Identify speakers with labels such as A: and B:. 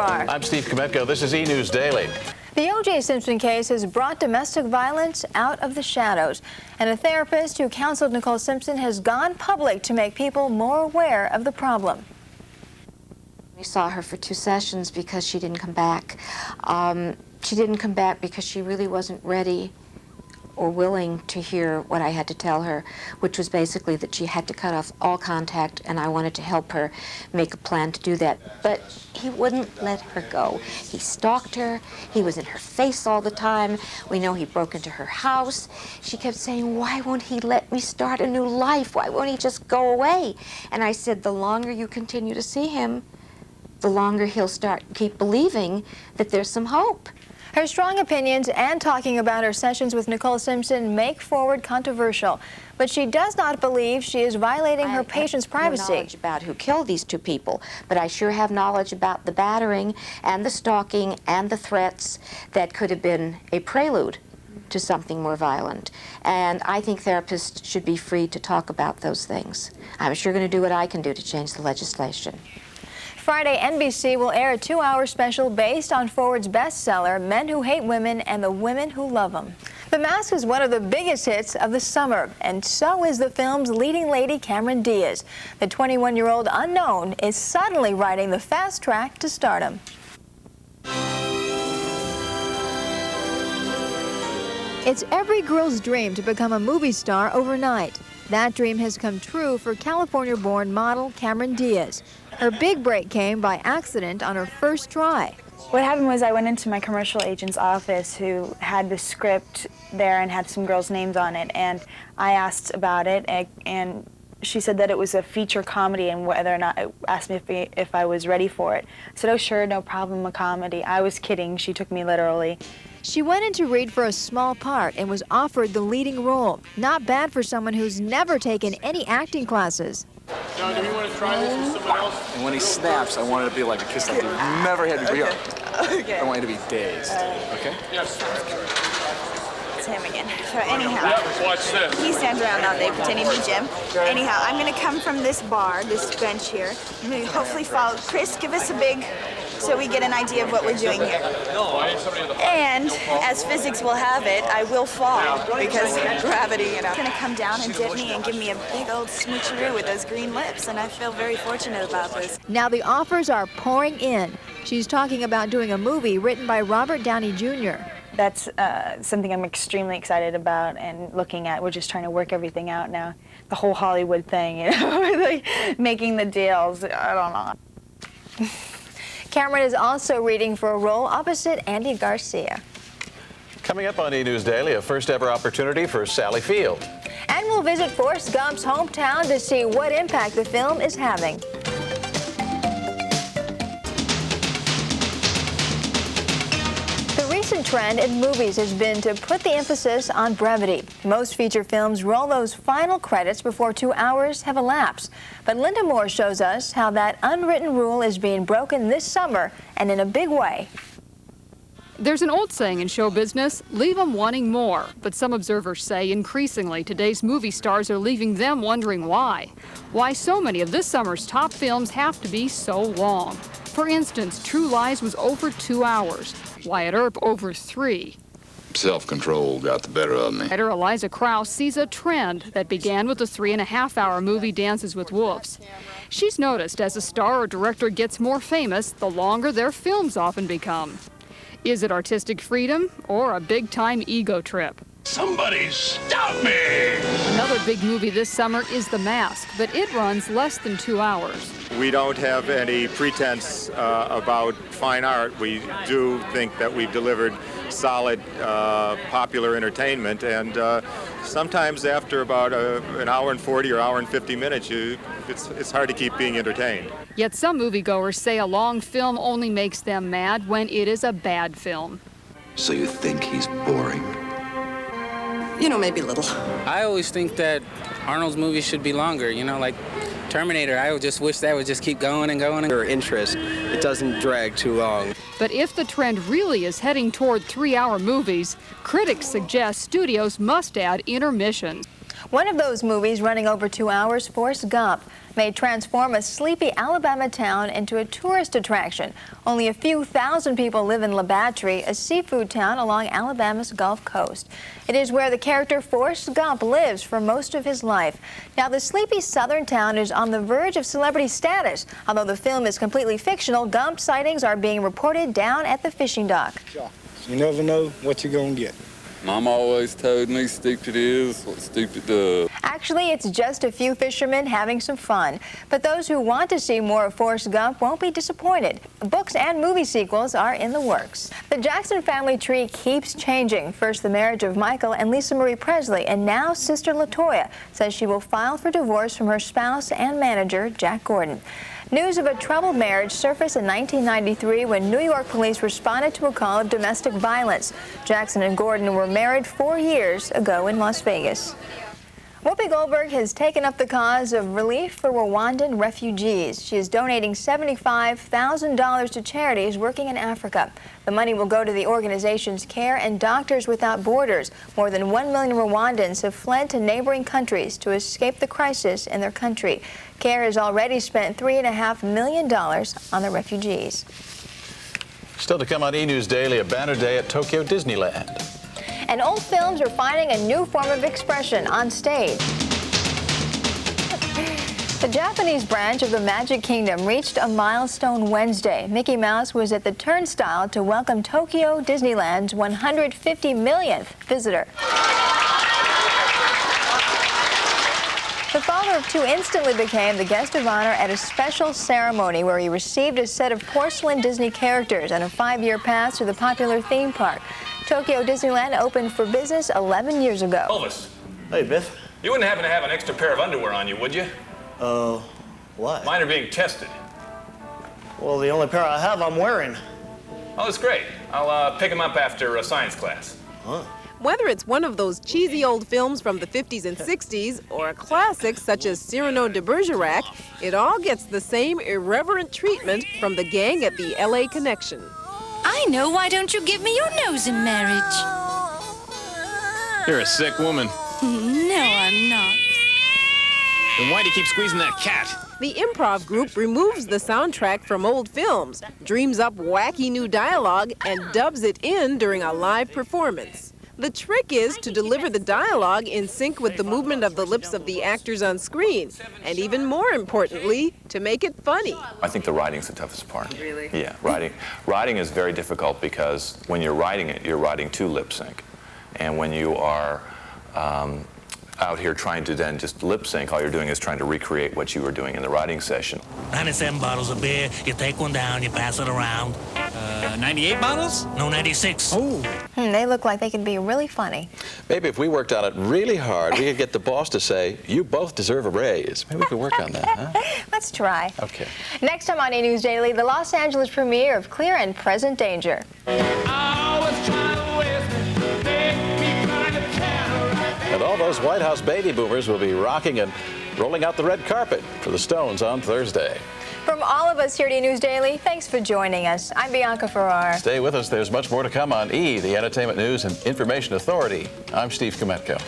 A: are.
B: I'm Steve Kometko. This is E! News Daily.
A: The O.J. Simpson case has brought domestic violence out of the shadows, and a therapist who counseled Nicole Simpson has gone public to make people more aware of the problem.
C: We saw her for 2 sessions because she didn't come back. She didn't come back because she really wasn't ready or willing to hear what I had to tell her, which was basically that she had to cut off all contact, and I wanted to help her make a plan to do that. But he wouldn't let her go. He stalked her. He was in her face all the time. We know he broke into her house. She kept saying, "Why won't he let me start a new life? Why won't he just go away?" And I said, the longer you continue to see him, the longer he'll keep believing that there's some hope.
A: Her strong opinions and talking about her sessions with Nicole Simpson make Forward controversial, but she does not believe she is violating her patient's privacy.
C: I have no knowledge about who killed these 2 people, but I sure have knowledge about the battering and the stalking and the threats that could have been a prelude to something more violent. And I think therapists should be free to talk about those things. I'm sure going to do what I can do to change the legislation.
A: Friday, NBC will air a 2-hour special based on Forward's bestseller, Men Who Hate Women and the Women Who Love Them. The Mask is one of the biggest hits of the summer, and so is the film's leading lady, Cameron Diaz. The 21-year-old unknown is suddenly riding the fast track to stardom. It's every girl's dream to become a movie star overnight. That dream has come true for California-born model Cameron Diaz. Her big break came by accident on her first try.
D: What happened was I went into my commercial agent's office who had the script there and had some girls' names on it, and I asked about it, and she said that it was a feature comedy and whether or not, asked me if I was ready for it. I said, "Oh sure, no problem, a comedy." I was kidding, she took me literally.
A: She went in to read for a small part and was offered the leading role. Not bad for someone who's never taken any acting classes.
E: John, do you want to try this with someone else?
F: And when he snaps, I want it to be like a kiss like you've never had before.
D: Okay.
F: I want you to be dazed. Okay?
E: Yes.
G: It's him again. So anyhow,
E: Watch this.
G: he stands around all day pretending to be Jim. Anyhow, I'm going to come from this bar, this bench here. I'm going to hopefully follow. Chris, give us a big, so we get an idea of what we're doing here. And as physics will have it, I will fall because gravity, you know. He's going to come down and dip me and give me a big old smoocheroo with those green lips, and I feel very fortunate about this.
A: Now the offers are pouring in. She's talking about doing a movie written by Robert Downey Jr.
D: That's something I'm extremely excited about and looking at. We're just trying to work everything out now. The whole Hollywood thing, you know, like making the deals. I don't know.
A: Cameron is also reading for a role opposite Andy Garcia.
B: Coming up on E! News Daily, a first-ever opportunity for Sally Field.
A: And we'll visit Forrest Gump's hometown to see what impact the film is having. The recent trend in movies has been to put the emphasis on brevity. Most feature films roll those final credits before 2 hours have elapsed. But Linda Moore shows us how that unwritten rule is being broken this summer, and in a big way.
H: There's an old saying in show business, leave them wanting more. But some observers say increasingly today's movie stars are leaving them wondering why. Why so many of this summer's top films have to be so long. For instance, True Lies was over 2 hours. Wyatt Earp over 3.
I: Self-control got the better of me.
H: Writer Eliza Krauss sees a trend that began with the 3.5-hour movie Dances with Wolves. She's noticed as a star or director gets more famous, the longer their films often become. Is it artistic freedom or a big-time ego trip?
E: Somebody stop me!
H: Another big movie this summer is The Mask, but it runs less than 2 hours.
J: We don't have any pretense about fine art. We do think that we've delivered solid, popular entertainment, and sometimes after about an hour and 40 or hour and 50 minutes, it's hard to keep being entertained.
H: Yet some moviegoers say a long film only makes them mad when it is a bad film.
I: So you think he's boring?
K: You know, maybe a little.
L: I always think that Arnold's movies should be longer, you know, like Terminator. I would just wish that would just keep going and going.
M: Your interest, it doesn't drag too long.
H: But if the trend really is heading toward 3-hour movies, critics suggest studios must add intermissions.
A: One of those movies, running over 2 hours, Forrest Gump, may transform a sleepy Alabama town into a tourist attraction. Only a few thousand people live in La Battery, a seafood town along Alabama's Gulf Coast. It is where the character Forrest Gump lives for most of his life. Now, the sleepy southern town is on the verge of celebrity status. Although the film is completely fictional, Gump sightings are being reported down at the fishing dock.
N: You never know what you're going to get.
O: Mom always told me stupid is what stupid does.
A: Actually, it's just a few fishermen having some fun. But those who want to see more of Forrest Gump won't be disappointed. Books and movie sequels are in the works. The Jackson family tree keeps changing. First, the marriage of Michael and Lisa Marie Presley, and now Sister Latoya says she will file for divorce from her spouse and manager, Jack Gordon. News of a troubled marriage surfaced in 1993 when New York police responded to a call of domestic violence. Jackson and Gordon were married 4 years ago in Las Vegas. Whoopi Goldberg has taken up the cause of relief for Rwandan refugees. She is donating $75,000 to charities working in Africa. The money will go to the organization's CARE and Doctors Without Borders. More than 1 million Rwandans have fled to neighboring countries to escape the crisis in their country. CARE has already spent $3.5 million on the refugees.
B: Still to come on E! News Daily, a banner day at Tokyo Disneyland.
A: And old films are finding a new form of expression on stage. The Japanese branch of the Magic Kingdom reached a milestone Wednesday. Mickey Mouse was at the turnstile to welcome Tokyo Disneyland's 150 millionth visitor. The father of two instantly became the guest of honor at a special ceremony where he received a set of porcelain Disney characters and a 5-year pass to the popular theme park. Tokyo Disneyland opened for business 11 years ago.
P: Elvis.
Q: Hey, Biff.
P: You wouldn't happen to have an extra pair of underwear on you, would you?
Q: Why?
P: Mine are being tested.
Q: Well, the only pair I have I'm wearing.
P: Oh, that's great. I'll pick them up after science class.
Q: Huh?
R: Whether it's one of those cheesy old films from the 50s and 60s or a classic such as Cyrano de Bergerac, it all gets the same irreverent treatment from the gang at the LA Connection.
S: I know. Why don't you give me your nose in marriage?
T: You're a sick woman.
S: No, I'm not.
T: Then why do you keep squeezing that cat?
R: The improv group removes the soundtrack from old films, dreams up wacky new dialogue, and dubs it in during a live performance. The trick is to deliver the dialogue in sync with the movement of the lips of the actors on screen, and even more importantly, to make it funny.
U: I think the writing's the toughest part.
R: Really?
U: Yeah, writing is very difficult because when you're writing it, you're writing to lip sync. And when you are out here trying to then just lip sync, all you're doing is trying to recreate what you were doing in the writing session.
V: 97 bottles of beer, you take one down, you pass it around. 98 bottles? No, 96.
A: Oh. They look like they could be really funny.
B: Maybe if we worked on it really hard, we could get the boss to say, you both deserve a raise. Maybe we could work on that, huh?
A: Let's try.
B: Okay.
A: Next time on E! News Daily, the Los Angeles premiere of Clear and Present Danger.
B: And all those White House baby boomers will be rocking and rolling out the red carpet for the Stones on Thursday.
A: From all of us here at E! News Daily, thanks for joining us. I'm Bianca Ferrar.
B: Stay with us. There's much more to come on E!, the entertainment news and information authority. I'm Steve Kometko.